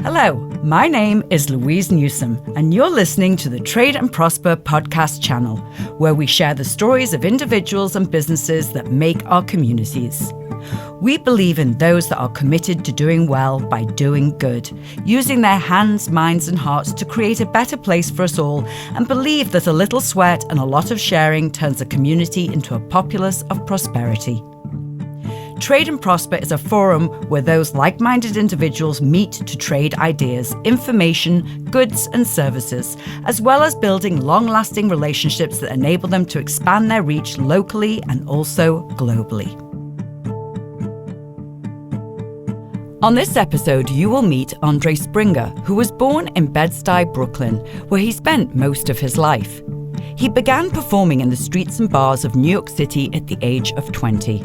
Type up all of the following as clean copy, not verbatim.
Hello, my name is Louise Newsom, and you're listening to the Trade and Prosper podcast channel, where we share the stories of individuals and businesses that make our communities. We believe in those that are committed to doing well by doing good, using their hands, minds, and hearts to create a better place for us all, and believe that a little sweat and a lot of sharing turns a community into a populace of prosperity. Trade and Prosper is a forum where those like-minded individuals meet to trade ideas, information, goods and services, as well as building long-lasting relationships that enable them to expand their reach locally and also globally. On this episode, you will meet Andre Springer, who was born in Bed-Stuy, Brooklyn, where he spent most of his life. He began performing in the streets and bars of New York City at the age of 20.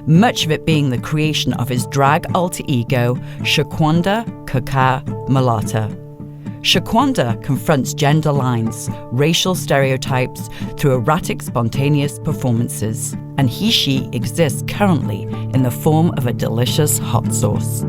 Much of it being the creation of his drag alter ego, Shaquanda Hot Sauce. Shaquanda confronts gender lines, racial stereotypes through erratic, spontaneous performances, and she exists currently in the form of a delicious hot sauce.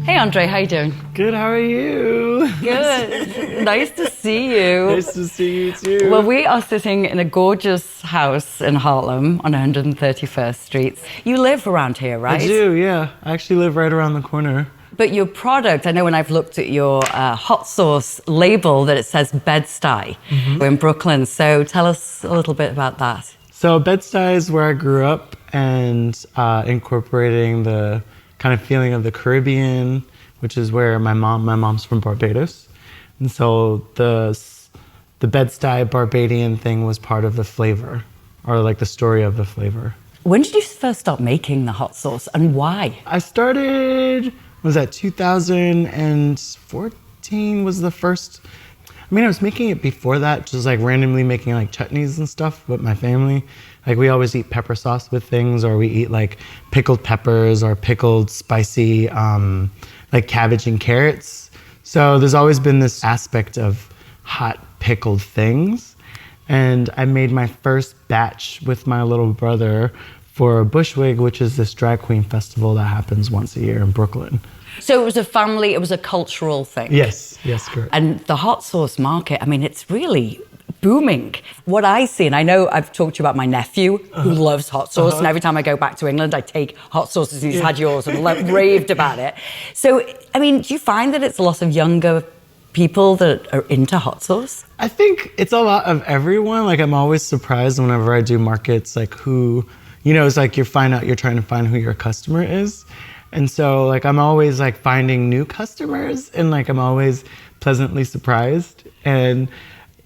Hey Andre, how you doing? Good, how are you? Good. Nice to see you. Nice to see you too. Well, we are sitting in a gorgeous house in Harlem on 131st Street. You live around here, right? I do, yeah. I actually live right around the corner. But your product, I know when I've looked at your hot sauce label that it says Bed-Stuy in Brooklyn. So tell us a little bit about that. So Bed-Stuy is where I grew up, and incorporating the kind of feeling of the Caribbean, which is where my mom's from Barbados. And so the Bed-Stuy Barbadian thing was part of the flavor, or like the story of the flavor. When did you first start making the hot sauce, and why? I started, was that 2014 was the first. I mean, I was making it before that, just like randomly making like chutneys and stuff with my family. Like we always eat pepper sauce with things, or we eat like pickled peppers or pickled spicy like cabbage and carrots. So there's always been this aspect of hot pickled things. And I made my first batch with my little brother for Bushwig, which is this drag queen festival that happens once a year in Brooklyn. So it was a family, it was a cultural thing. Yes, correct. And the hot sauce market, I mean, it's really booming. What I see, and I know I've talked to you about my nephew who loves hot sauce, and every time I go back to England, I take hot sauces, and he's had yours and raved about it. So, I mean, do you find that it's a lot of younger people that are into hot sauce? I think it's a lot of everyone. Like, I'm always surprised whenever I do markets, like who, you know, it's like you're trying to find who your customer is. And so like, I'm always like finding new customers, and like, I'm always pleasantly surprised. And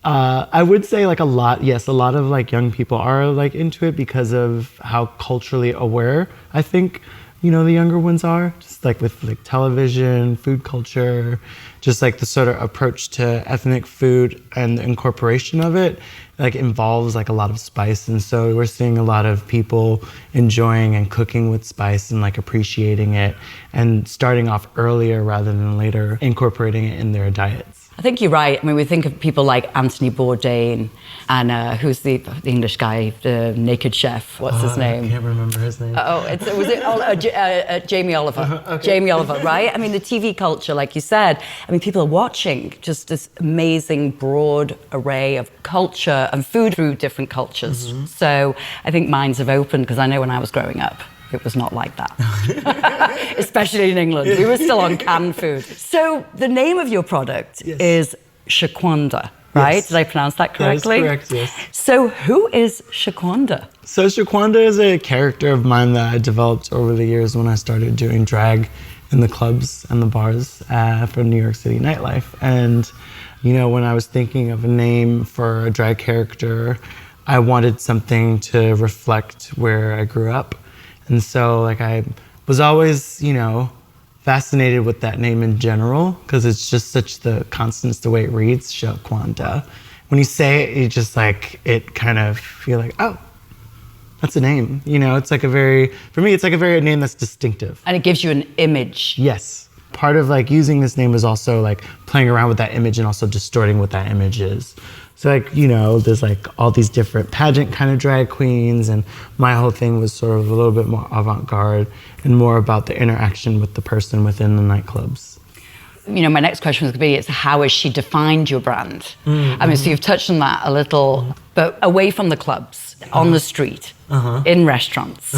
I would say like a lot of like young people are like into it because of how culturally aware I think, you know, the younger ones are, just like with like television, food culture, just like the sort of approach to ethnic food and the incorporation of it like involves like a lot of spice. And so we're seeing a lot of people enjoying and cooking with spice and like appreciating it and starting off earlier rather than later, incorporating it in their diets. I think you're right. I mean, we think of people like Anthony Bourdain and who's the English guy, the naked chef. What's his name? I can't remember his name. Jamie Oliver. Okay. Jamie Oliver, right? I mean, the TV culture, like you said, I mean, people are watching just this amazing broad array of culture and food through different cultures. So I think minds have opened, because I know when I was growing up, it was not like that, especially in England. We were still on canned food. So the name of your product is Shaquanda, right? Yes. Did I pronounce that correctly? That is correct, yes. So who is Shaquanda? So Shaquanda is a character of mine that I developed over the years when I started doing drag in the clubs and the bars for New York City nightlife. And, you know, when I was thinking of a name for a drag character, I wanted something to reflect where I grew up. And so like I was always, you know, fascinated with that name in general, because it's just such the constants, the way it reads, Shaquanda. When you say it, you just like, it kind of feel like, oh, that's a name. You know, it's like for me, it's like a very name that's distinctive. And it gives you an image. Yes. Part of like using this name is also like playing around with that image and also distorting what that image is. So like, you know, there's like all these different pageant kind of drag queens, and my whole thing was sort of a little bit more avant-garde and more about the interaction with the person within the nightclubs. You know, my next question was going to be, it's how has she defined your brand? I mean, so you've touched on that a little, but away from the clubs, on the street, in restaurants.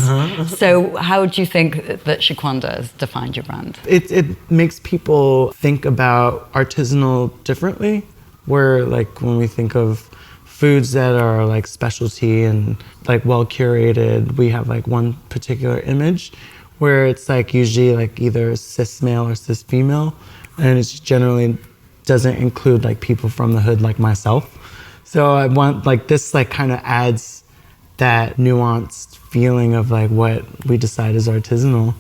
So how do you think that Shaquanda has defined your brand? It makes people think about artisanal differently, where like when we think of foods that are like specialty and like well curated, we have like one particular image where it's like usually like either cis male or cis female. And it generally doesn't include like people from the hood like myself. So I want like this like kind of adds that nuanced feeling of like what we decide is artisanal.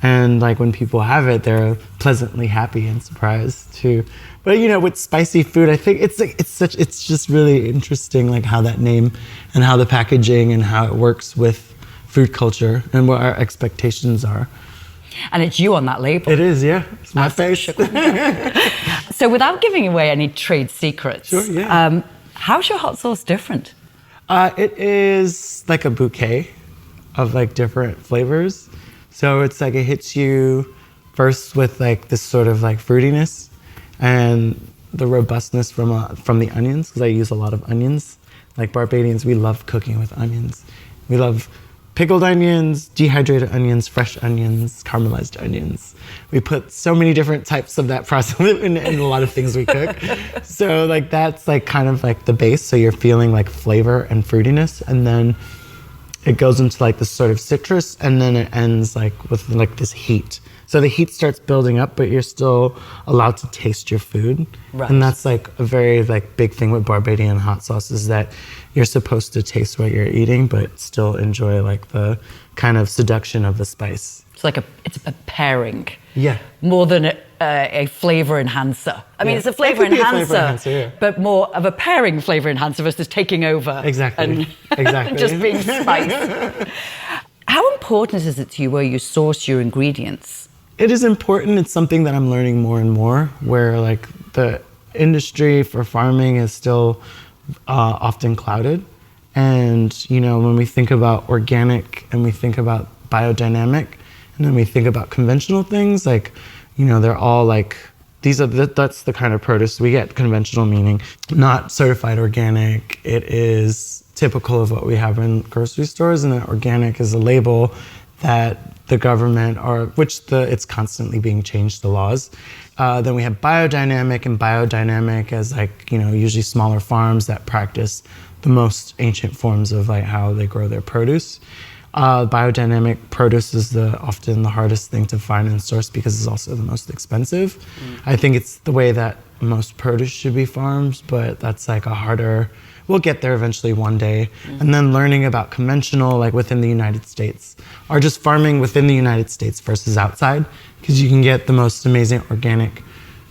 And like when people have it, they're pleasantly happy and surprised too. But you know, with spicy food, I think it's just really interesting like how that name and how the packaging and how it works with food culture and what our expectations are. And it's you on that label. It is, yeah. It's my face. So without giving away any trade secrets, sure, yeah. How's your hot sauce different? It is like a bouquet of like different flavors. So it's like it hits you first with like this sort of like fruitiness and the robustness from the onions, because I use a lot of onions. Like Barbadians, we love cooking with onions. We love pickled onions, dehydrated onions, fresh onions, caramelized onions. We put so many different types of that process in a lot of things we cook. So like that's like kind of like the base. So you're feeling like flavor and fruitiness, and then it goes into like this sort of citrus, and then it ends like with like this heat. So the heat starts building up, but you're still allowed to taste your food. Right. And that's like a very like big thing with Barbadian hot sauce, is that you're supposed to taste what you're eating, but still enjoy like the kind of seduction of the spice. It's a pairing. Yeah. More than a flavor enhancer. I mean, it's a flavor enhancer, yeah. But more of a pairing flavor enhancer versus taking over. Exactly. And just being spice. How important is it to you where you source your ingredients? It is important. It's something that I'm learning more and more, where like the industry for farming is still often clouded. And, you know, when we think about organic and we think about biodynamic, and then we think about conventional things, like, you know, they're all like, that's the kind of produce we get. Conventional meaning not certified organic. It is typical of what we have in grocery stores, and then organic is a label that the government, it's constantly being changed, the laws. Then we have biodynamic, and biodynamic as like, you know, usually smaller farms that practice the most ancient forms of like how they grow their produce. Biodynamic produce is often the hardest thing to find and source because it's also the most expensive. I think it's the way that most produce should be farmed, but that's like a harder, we'll get there eventually one day. And then learning about conventional, like within the United States, or just farming within the United States versus outside, because you can get the most amazing organic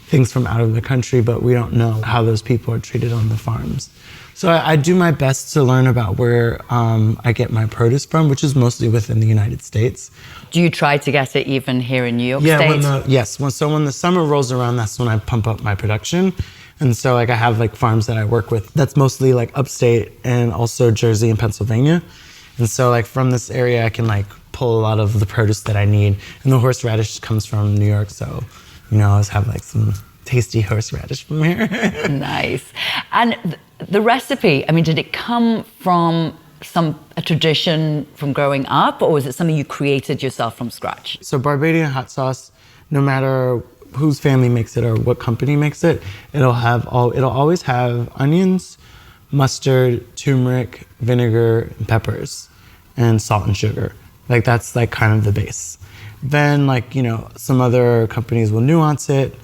things from out of the country, but we don't know how those people are treated on the farms. So I do my best to learn about where I get my produce from, which is mostly within the United States. Do you try to get it even here in New York State? Yes. When the summer rolls around, that's when I pump up my production. And so like I have like farms that I work with that's mostly like upstate and also Jersey and Pennsylvania. And so like from this area, I can like pull a lot of the produce that I need. And the horseradish comes from New York. So, you know, I always have like some tasty horseradish from here. Nice. And the recipe, I mean, did it come from a tradition from growing up, or was it something you created yourself from scratch? So Barbadian hot sauce, no matter whose family makes it or what company makes it, it'll always have onions, mustard, turmeric, vinegar, and peppers, and salt and sugar. Like that's like kind of the base. Then like, you know, some other companies will nuance it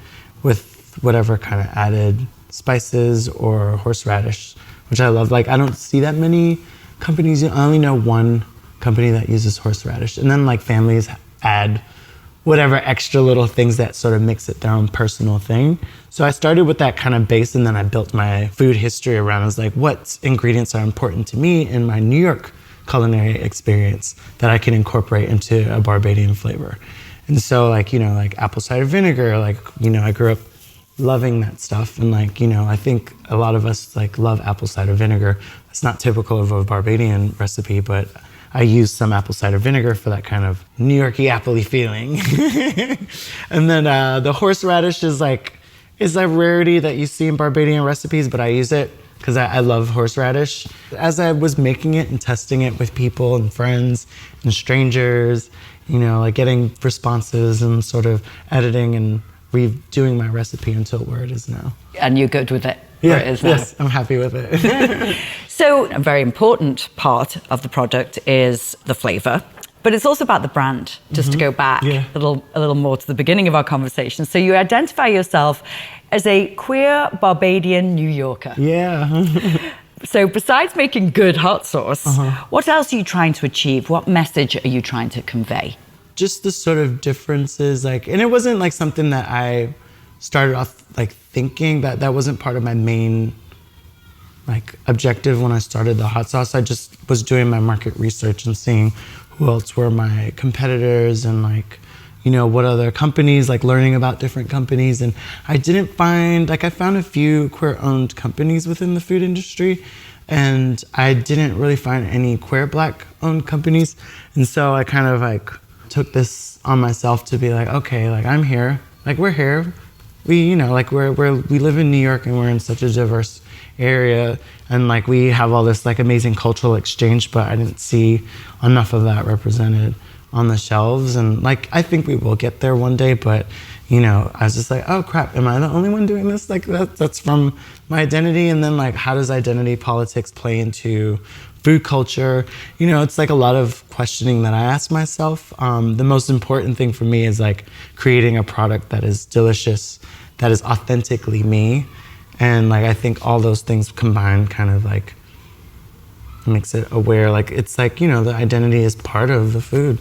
with whatever kind of added spices or horseradish, which I love. Like I don't see that many companies. I only know one company that uses horseradish, and then like families add whatever extra little things that sort of makes it their own personal thing. So I started with that kind of base, and then I built my food history around. I was like, what ingredients are important to me in my New York culinary experience that I can incorporate into a Barbadian flavor? And so like, you know, like apple cider vinegar, like, you know, I grew up loving that stuff. And like, I think a lot of us like love apple cider vinegar. It's not typical of a Barbadian recipe, but I use some apple cider vinegar for that kind of New Yorky appley feeling. And then the horseradish is a rarity that you see in Barbadian recipes, but I use it because I love horseradish. As I was making it and testing it with people and friends and strangers, like getting responses and sort of editing and redoing my recipe until where it is now. And you're good with it? Yeah, where it is now. yes, I'm happy with it. So a very important part of the product is the flavor, but it's also about the brand, just to go back a little more to the beginning of our conversation. So you identify yourself as a queer Barbadian New Yorker. Yeah. So besides making good hot sauce, what else are you trying to achieve? What message are you trying to convey? Just the sort of differences, and it wasn't like something that I started off like thinking, that wasn't part of my main objective when I started the hot sauce. I just was doing my market research and seeing who else were my competitors and what other companies, learning about different companies. And I didn't find, I found a few queer-owned companies within the food industry, and I didn't really find any queer Black-owned companies. And so I kind of took this on myself to be okay, I'm here, we're here. We, we live in New York and we're in such a diverse area, and we have all this amazing cultural exchange, but I didn't see enough of that represented on the shelves. And I think we will get there one day, but I was just oh crap, am I the only one doing this? That's from my identity. And then how does identity politics play into food culture? It's a lot of questioning that I ask myself. The most important thing for me is creating a product that is delicious, that is authentically me. And I think all those things combined kind of makes it aware. It's the identity is part of the food.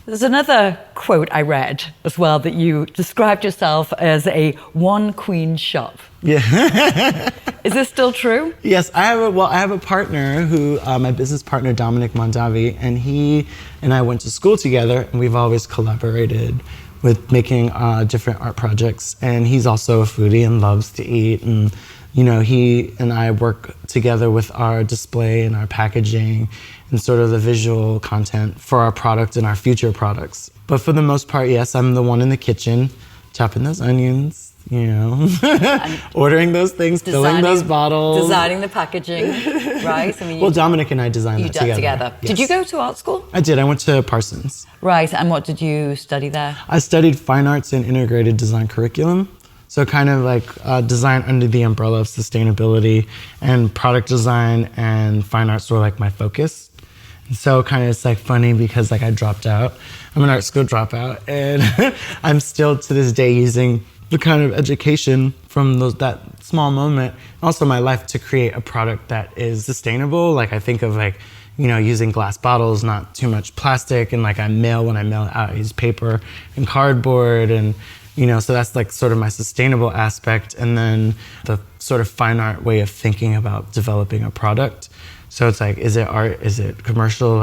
There's another quote I read as well, that you described yourself as a one queen shop. Yeah. Is this still true? Yes, I have a partner who, my business partner, Dominic Mondavi, and he and I went to school together, and we've always collaborated with making different art projects. And he's also a foodie and loves to eat. And, he and I work together with our display and our packaging and sort of the visual content for our product and our future products. But for the most part, yes, I'm the one in the kitchen, chopping those onions, ordering those things, filling those bottles. Designing the packaging, right? Well, Dominic and I designed that together. Yes. Did you go to art school? I did. I went to Parsons. Right, and what did you study there? I studied fine arts and integrated design curriculum. So kind of design under the umbrella of sustainability, and product design and fine arts were my focus. And so kind of it's funny because I dropped out. I'm an art school dropout, and I'm still to this day using the kind of education from that small moment, also my life, to create a product that is sustainable. I think of using glass bottles, not too much plastic, and when I mail it out, I use paper and cardboard, and so that's sort of my sustainable aspect. And then the sort of fine art way of thinking about developing a product. So it's is it art? Is it commercial?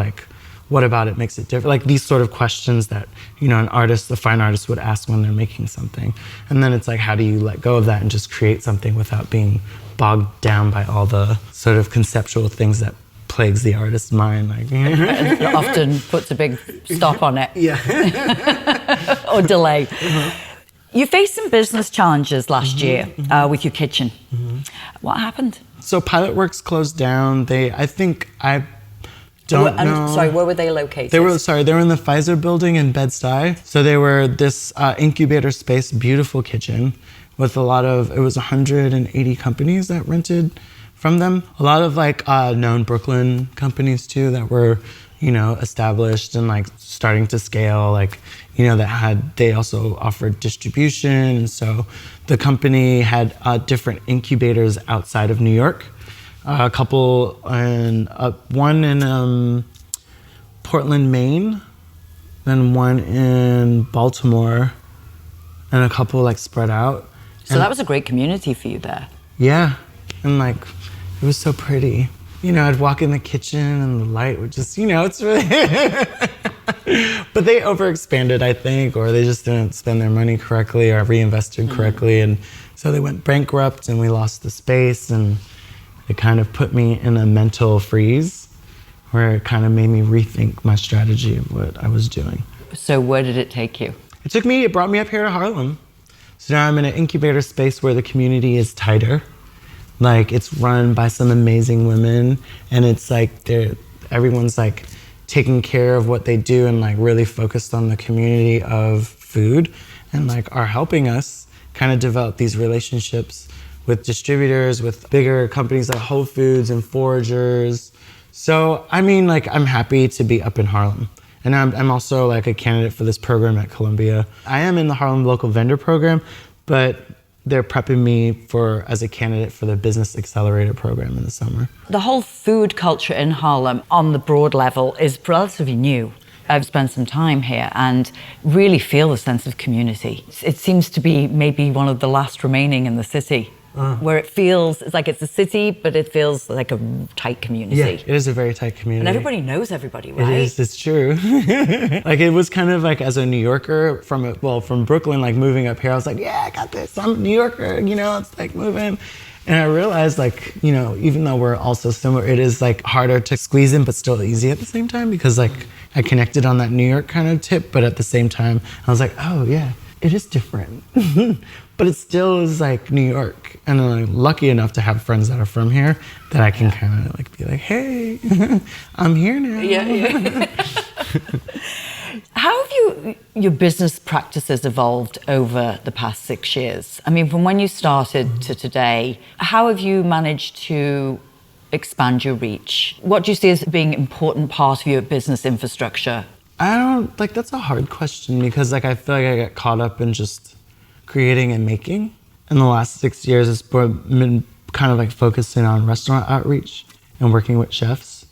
What about it makes it different? These sort of questions that, the fine artist would ask when they're making something. And then it's how do you let go of that and just create something without being bogged down by all the sort of conceptual things that plagues the artist's mind. It often puts a big stop on it. Yeah. Or delay. You faced some business challenges last year with your kitchen. What happened? So Pilot Works closed down. I don't know. Sorry, where were they located? They were in the Pfizer building in Bed-Stuy. So they were this incubator space, beautiful kitchen with it was 180 companies that rented from them. A lot of known Brooklyn companies too that were, established and starting to scale, they also offered distribution. And so the company had different incubators outside of New York. A couple, and one in Portland, Maine, then one in Baltimore, and a couple spread out. So that was a great community for you there. Yeah, and it was so pretty. I'd walk in the kitchen and the light would just, it's really... But they overexpanded, I think, or they just didn't spend their money correctly or reinvested correctly. And so they went bankrupt and we lost the space, and it kind of put me in a mental freeze where it kind of made me rethink my strategy of what I was doing. So where did it take you? It brought me up here to Harlem. So now I'm in an incubator space where the community is tighter. Like, it's run by some amazing women, and it's like everyone's like taking care of what they do and like really focused on the community of food, and like are helping us kind of develop these relationships with distributors, with bigger companies like Whole Foods and foragers. So, I mean, like, I'm happy to be up in Harlem. And I'm also like a candidate for this program at Columbia. I am in the Harlem Local Vendor Program, but they're prepping me as a candidate for the Business Accelerator Program in the summer. The whole food culture in Harlem on the broad level is relatively new. I've spent some time here and really feel the sense of community. It seems to be maybe one of the last remaining in the city. Where it feels, it's like it's a city, but it feels like a tight community. Yeah, it is a very tight community. And everybody knows everybody, right? It is, it's true. Like, it was kind of like, as a New Yorker from Brooklyn, like moving up here, I was like, yeah, I got this, I'm a New Yorker, you know, it's like moving. And I realized, like, you know, even though we're all so similar, it is like harder to squeeze in, but still easy at the same time, because like I connected on that New York kind of tip, but at the same time, I was like, oh yeah, it is different. But it still is like New York. And I'm lucky enough to have friends that are from here that I can kind of like be like, hey, I'm here now. Yeah. How have your business practices evolved over the past 6 years? I mean, from when you started to today, how have you managed to expand your reach? What do you see as being an important part of your business infrastructure? That's a hard question, because like I feel like I get caught up in just creating and making. In the last 6 years, it's been kind of like focusing on restaurant outreach and working with chefs.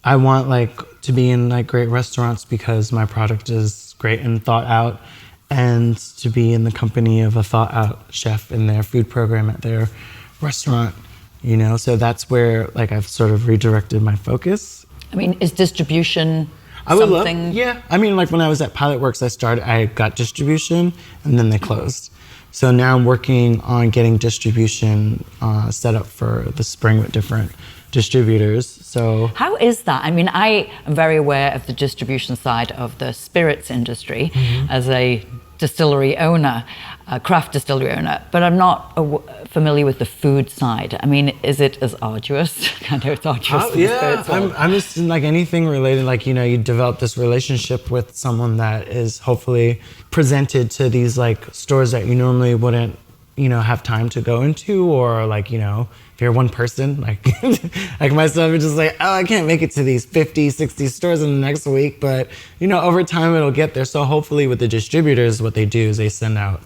I want like to be in like great restaurants because my product is great and thought out, and to be in the company of a thought out chef in their food program at their restaurant, you know? So that's where like I've sort of redirected my focus. I mean, is distribution something? Yeah. I mean, like when I was at Pilot Works, I got distribution and then they closed. So now I'm working on getting distribution set up for the spring with different distributors. So how is that? I mean, I am very aware of the distribution side of the spirits industry as a distillery owner, a craft distillery owner, but I'm not familiar with the food side. I mean, is it as arduous? I know it's arduous. Yeah, I'm just like anything related, like, you know, you develop this relationship with someone that is hopefully presented to these like stores that you normally wouldn't, you know, have time to go into, or like, you know, if you're one person, like like myself, it's just like, oh, I can't make it to these 50, 60 stores in the next week, but you know, over time it'll get there. So hopefully with the distributors, what they do is they send out,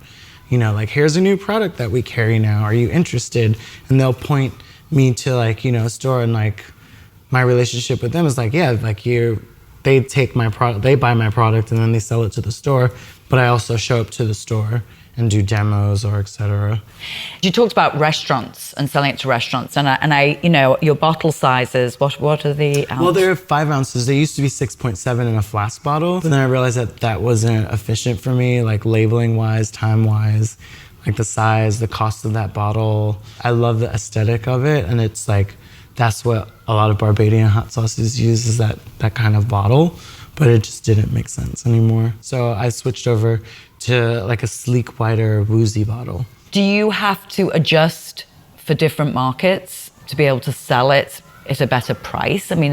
you know, like, here's a new product that we carry now, are you interested? And they'll point me to like, you know, a store, and like my relationship with them is like, yeah, like they take my product, they buy my product and then they sell it to the store, but I also show up to the store and do demos or etc. You talked about restaurants and selling it to restaurants, and I, you know, your bottle sizes. What are the ounces? Well, they're 5 ounces. They used to be 6.7 in a flask bottle, but then I realized that wasn't efficient for me, like labeling wise, time wise, like the size, the cost of that bottle. I love the aesthetic of it, and it's like that's what a lot of Barbadian hot sauces use, is that kind of bottle. But it just didn't make sense anymore. So I switched over to like a sleek, wider, woozy bottle. Do you have to adjust for different markets to be able to sell it at a better price? I mean,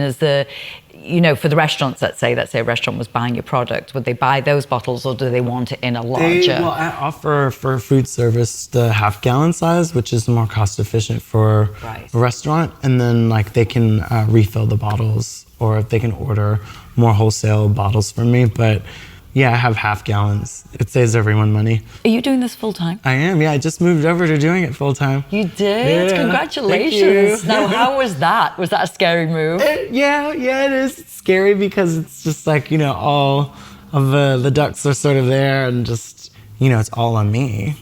you know, for the restaurants, let's say a restaurant was buying your product, would they buy those bottles, or do they want it in a larger? Well, I offer for food service the half-gallon size, which is more cost efficient for a restaurant, and then like they can refill the bottles, or if they can order more wholesale bottles from me. But yeah, I have half gallons. It saves everyone money. Are you doing this full time? I am, yeah. I just moved over to doing it full time. You did? Yeah. Congratulations. Now, how was that? Was that a scary move? Yeah, it is. It's scary because it's just like, you know, all of the ducks are sort of there, and just, you know, it's all on me.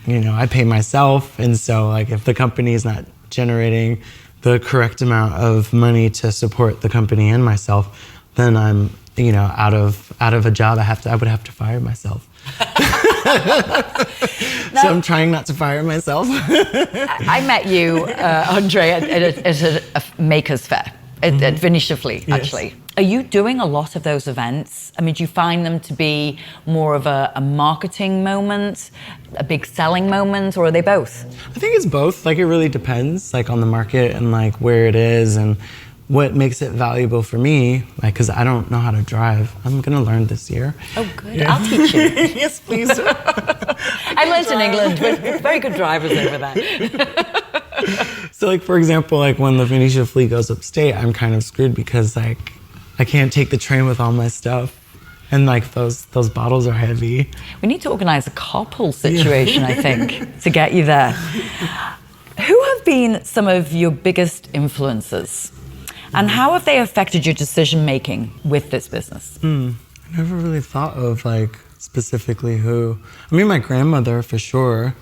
You know, I pay myself, and so like if the company is not generating the correct amount of money to support the company and myself, then I'm out of a job, I would have to fire myself. So I'm trying not to fire myself. I met you, Andre, at a maker's fair at Venetia Flea, actually. Yes. Are you doing a lot of those events? I mean, do you find them to be more of a marketing moment, a big selling moment, or are they both? I think it's both. Like, it really depends, like, on the market and, like, where it is and what makes it valuable for me, like, because I don't know how to drive. I'm going to learn this year. Oh, good. Yeah. I'll teach you. Yes, please. I learned in England. We're very good drivers over there. So, like, for example, like, when the Venetia Flea goes upstate, I'm kind of screwed because, like, I can't take the train with all my stuff. And, like, those bottles are heavy. We need to organize a carpool situation, I think, to get you there. Who have been some of your biggest influences? And how have they affected your decision-making with this business? I never really thought of, like, specifically who. I mean, my grandmother, for sure.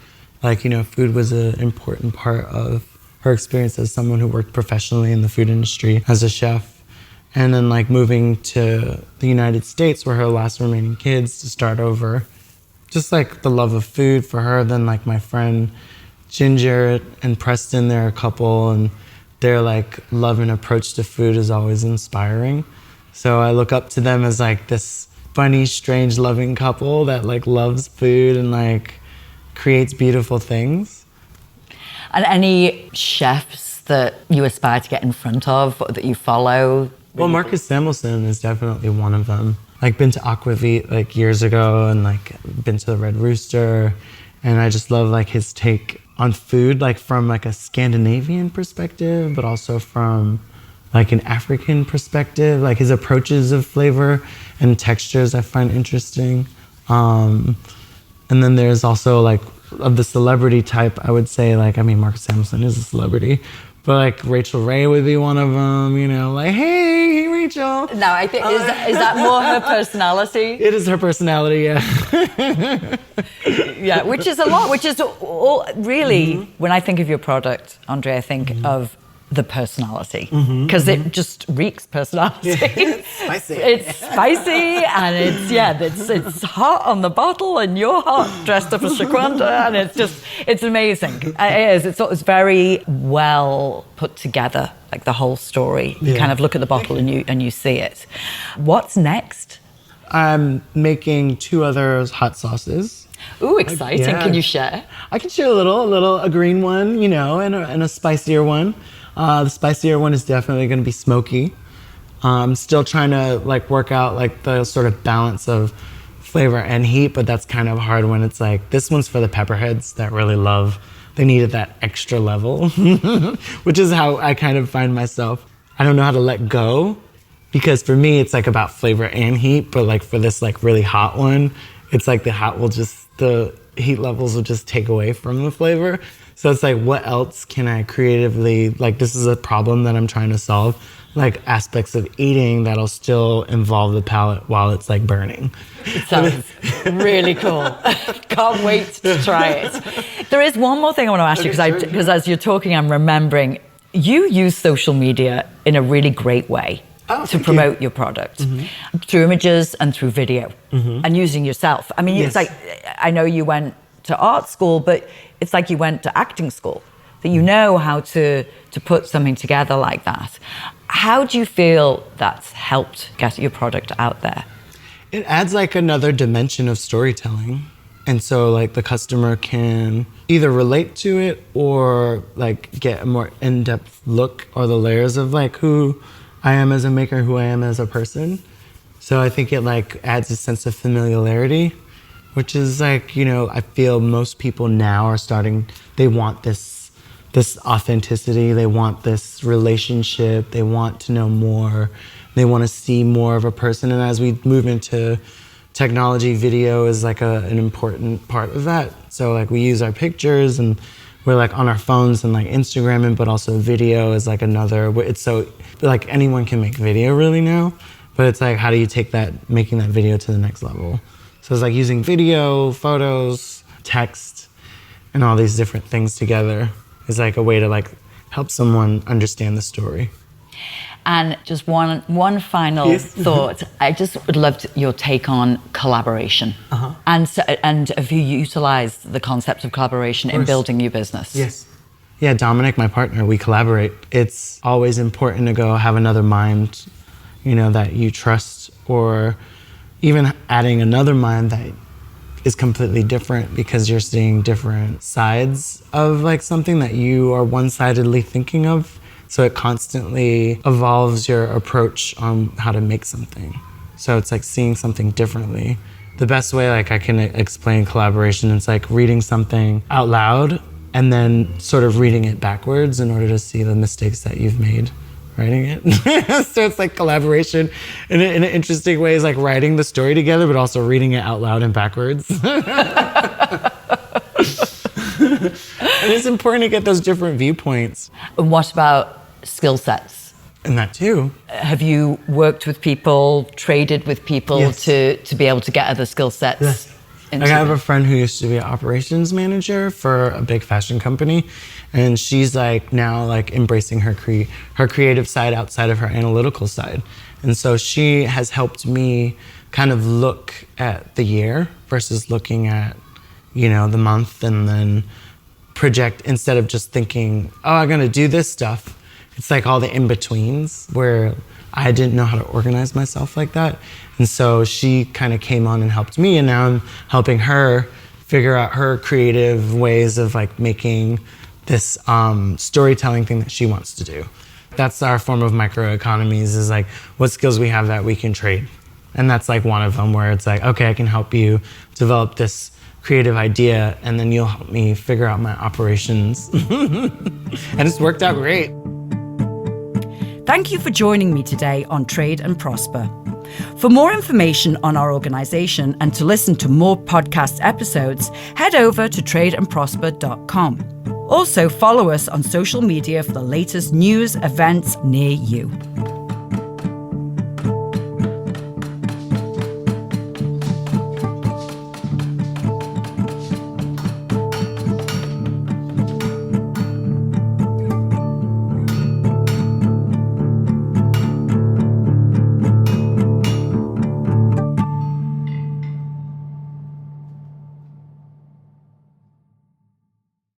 Like, food was an important part of her experience as someone who worked professionally in the food industry as a chef. And then, like, moving to the United States, where her last remaining kids, to start over. Just, like, the love of food for her. Then, like, my friend Ginger and Preston, they're a couple, and their, like, love and approach to food is always inspiring. So I look up to them as, like, this funny, strange, loving couple that, like, loves food and, like, creates beautiful things. And any chefs that you aspire to get in front of, or that you follow? Well, Marcus Samuelson is definitely one of them. Like, been to Aquavit, like, years ago, and, like, been to the Red Rooster, and I just love, like, his take on food, like, from, like, a Scandinavian perspective, but also from, like, an African perspective. Like, his approaches of flavor and textures I find interesting. And then there's also, like, of the celebrity type, I would say, like, I mean, Marcus Samuelson is a celebrity, but, like, Rachel Ray would be one of them, like, hey, Rachel. No, I think, is that more her personality? It is her personality, yeah. Yeah, which is a lot, which is all, really, when I think of your product, Andre, I think of the personality, because it just reeks personality. It's spicy. It's spicy, and it's hot on the bottle, and you're hot dressed up as Shaquanda, and it's amazing. It is. It's very well put together, like the whole story. You kind of look at the bottle and you see it. What's next? I'm making 2 other hot sauces. Ooh, exciting! Yeah. Can you share? I can share a green one, and a spicier one. The spicier one is definitely going to be smoky. I'm still trying to, like, work out, like, the sort of balance of flavor and heat, but that's kind of hard when it's like, this one's for the pepperheads that really love, they needed that extra level, which is how I kind of find myself. I don't know how to let go, because for me, it's, like, about flavor and heat, but, like, for this, like, really hot one, it's like the heat levels will just take away from the flavor. So it's like, what else can I creatively, like, this is a problem that I'm trying to solve, like, aspects of eating that'll still involve the palate while it's, like, burning. It sounds really cool. Can't wait to try it. There is one more thing I want to ask you, because as you're talking, I'm remembering, you use social media in a really great way to promote your product, through images and through video, and using yourself. I mean, it's like, I know you went to art school, but it's like you went to acting school, that you know how to put something together like that. How do you feel that's helped get your product out there? It adds, like, another dimension of storytelling. And so, like, the customer can either relate to it or, like, get a more in-depth look, or the layers of, like, who I am as a maker, who I am as a person. So I think it, like, adds a sense of familiarity, which is, like, I feel most people now are starting, they want this authenticity, they want this relationship, they want to know more, they want to see more of a person. And as we move into technology, video is, like, an important part of that. So, like, we use our pictures, and we're, like, on our phones and, like, Instagramming, but also video is, like, another, it's so, like, anyone can make video really now, but it's like, how do you take that, making that video to the next level? So it's like using video, photos, text, and all these different things together is, like, a way to, like, help someone understand the story. And just one final thought. I just would love your take on collaboration. And have you utilized the concept of collaboration in building your business? Yes. Yeah, Dominic, my partner, we collaborate. It's always important to go have another mind, that you trust, or even adding another mind that is completely different because you're seeing different sides of like something that you are one-sidedly thinking of. So it constantly evolves your approach on how to make something. So it's like seeing something differently. The best way like I can explain collaboration is like reading something out loud and then sort of reading it backwards in order to see the mistakes that you've made writing it. So it's like collaboration in an interesting way, is like writing the story together, but also reading it out loud and backwards. And it's important to get those different viewpoints. And what about skill sets? And that too. Have you worked with people, traded with people to be able to get other skill sets? Yes. Like I have a friend who used to be an operations manager for a big fashion company, and she's like now like embracing her creative side outside of her analytical side. And so she has helped me kind of look at the year versus looking at, the month, and then project instead of just thinking, oh, I'm gonna do this stuff. It's like all the in-betweens where I didn't know how to organize myself like that. And so she kind of came on and helped me, and now I'm helping her figure out her creative ways of like making this storytelling thing that she wants to do. That's our form of microeconomies, is like what skills we have that we can trade. And that's like one of them, where it's like, okay, I can help you develop this creative idea, and then you'll help me figure out my operations. And it's worked out great. Thank you for joining me today on Trade and Prosper. For more information on our organization and to listen to more podcast episodes, head over to tradeandprosper.com. Also, follow us on social media for the latest news, events near you.